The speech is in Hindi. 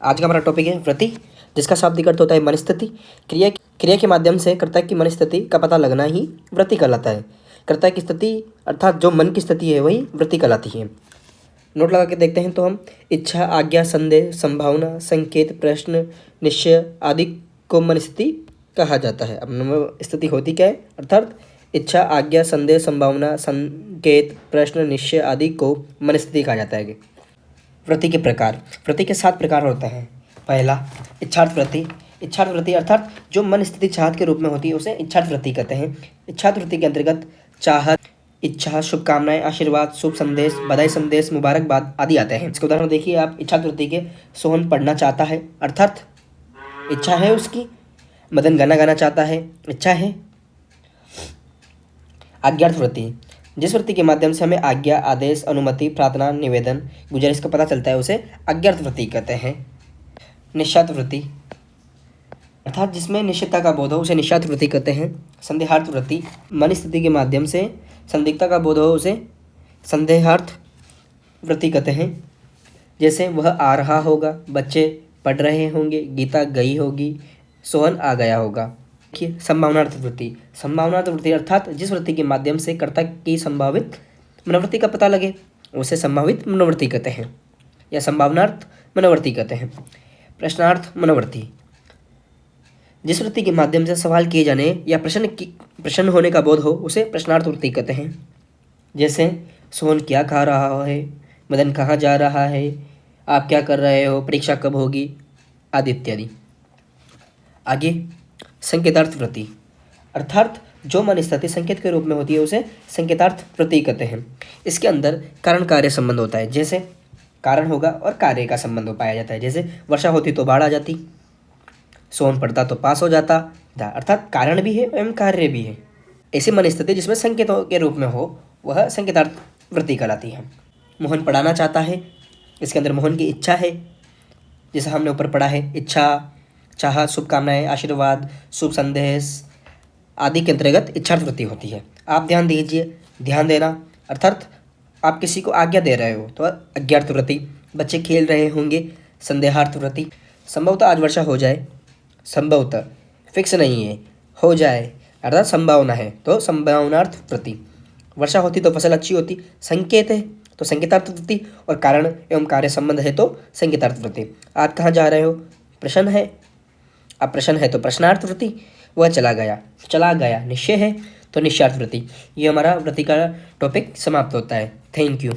आज का हमारा टॉपिक है वृत्ति, जिसका शाब्दिक अर्थ होता है मनस्थिति। क्रिया के माध्यम से कर्ता की मनस्थिति का पता लगना ही वृत्ति कहलाता है। कर्ता की स्थिति अर्थात जो मन की स्थिति है वही वृत्ति कहलाती है। नोट लगा के देखते हैं तो हम इच्छा, आज्ञा, संदेह, संभावना, संकेत, प्रश्न, निश्चय आदि को मनस्थिति कहा जाता है। अब स्थिति होती क्या है? अर्थात इच्छा, आज्ञा, संदेह, संभावना, संकेत, प्रश्न, निश्चय आदि को मनस्थिति कहा जाता है। वृत्ति के प्रकार। वृत्ति के 7 प्रकार होते हैं। पहला इच्छार्थ वृत्ति। इच्छार्थ वृत्ति अर्थात जो मन स्थिति चाहत के रूप में होती है उसे इच्छार्थ वृत्ति कहते हैं। इच्छार्थ वृत्ति के अंतर्गत चाहत, इच्छा, शुभकामनाएं, आशीर्वाद, शुभ संदेश, बधाई संदेश, मुबारकबाद आदि आते हैं। इसके उदाहरण देखिए आप। इच्छार्थ वृत्ति के सोहन पढ़ना चाहता है अर्थात इच्छा है उसकी। मदन गाना गाना चाहता है, इच्छा है। आज्ञार्थ वृत्ति, जिस वृत्ति के माध्यम से हमें आज्ञा, आदेश, अनुमति, प्रार्थना, निवेदन, गुजारिश का पता चलता है उसे आज्ञार्थ वृत्ति कहते हैं। निश्चात वृत्ति अर्थात जिसमें निश्चितता का बोध हो उसे निश्चात वृत्ति कहते हैं। संदेहार्थ वृत्ति, मन स्थिति के माध्यम से संदिग्धता का बोध हो उसे संदेहार्थ वृत्ति कहते हैं। जैसे वह आ रहा होगा, बच्चे पढ़ रहे होंगे, गीता गई होगी, सोहन आ गया होगा। देखिए संभावनार्थ वृत्ति। संभावनार्थ वृत्ति अर्थात जिस वृत्ति के माध्यम से कर्ता की संभावित मनोवृत्ति का पता लगे उसे संभावित मनोवृत्ति कहते हैं या संभावनार्थ मनोवृत्ति कहते हैं। प्रश्नार्थ मनोवृत्ति, जिस वृत्ति के माध्यम से सवाल किए जाने या प्रश्न होने का बोध हो उसे प्रश्नार्थ वृत्ति कहते हैं। जैसे सोहन क्या खा रहा है, मदन कहाँ जा रहा है, आप क्या कर रहे हो, परीक्षा कब होगी आदि इत्यादि। आगे संकेतार्थ वृत्ति अर्थात जो मन स्थिति संकेत के रूप में होती है उसे संकेतार्थ वृत्ति कहते हैं। इसके अंदर कारण कार्य संबंध होता है। जैसे कारण होगा और कार्य का संबंध पाया जाता है। जैसे वर्षा होती तो बाढ़ आ जाती, सोहन पड़ता तो पास हो जाता, अर्थात कारण भी है एवं कार्य भी है। ऐसी मन स्थिति जिसमें संकेतों के रूप में हो वह संकेतार्थ वृत्ति कहलाती है। मोहन पढ़ाना चाहता है, इसके अंदर मोहन की इच्छा है, जैसा हमने ऊपर पढ़ा है। इच्छा, चाहत, शुभकामनाएं, आशीर्वाद, शुभ संदेश आदि के अंतर्गत इच्छार्थ वृत्ति होती है। आप ध्यान दीजिए, ध्यान देना अर्थात आप किसी को आज्ञा दे रहे हो तो आज्ञार्थ वृत्ति। बच्चे खेल रहे होंगे, संदेहार्थ वृत्ति। संभवतः आज वर्षा हो जाए, संभवतः फिक्स नहीं है, हो जाए अर्थात संभावना है तो संभावनार्थ वृत्ति। वर्षा होती तो फसल अच्छी होती, संकेत है तो संकेतार्थ वृत्ति, और कारण एवं कार्य संबंध है तो संकेतार्थ वृत्ति। आप कहाँ जा रहे हो, प्रश्न है, अब प्रश्न है तो प्रश्नार्थ वृत्ति। वह चला गया निश्चय है तो निश्चार्थ वृत्ति। ये हमारा वृत्ति का टॉपिक समाप्त होता है। Thank you.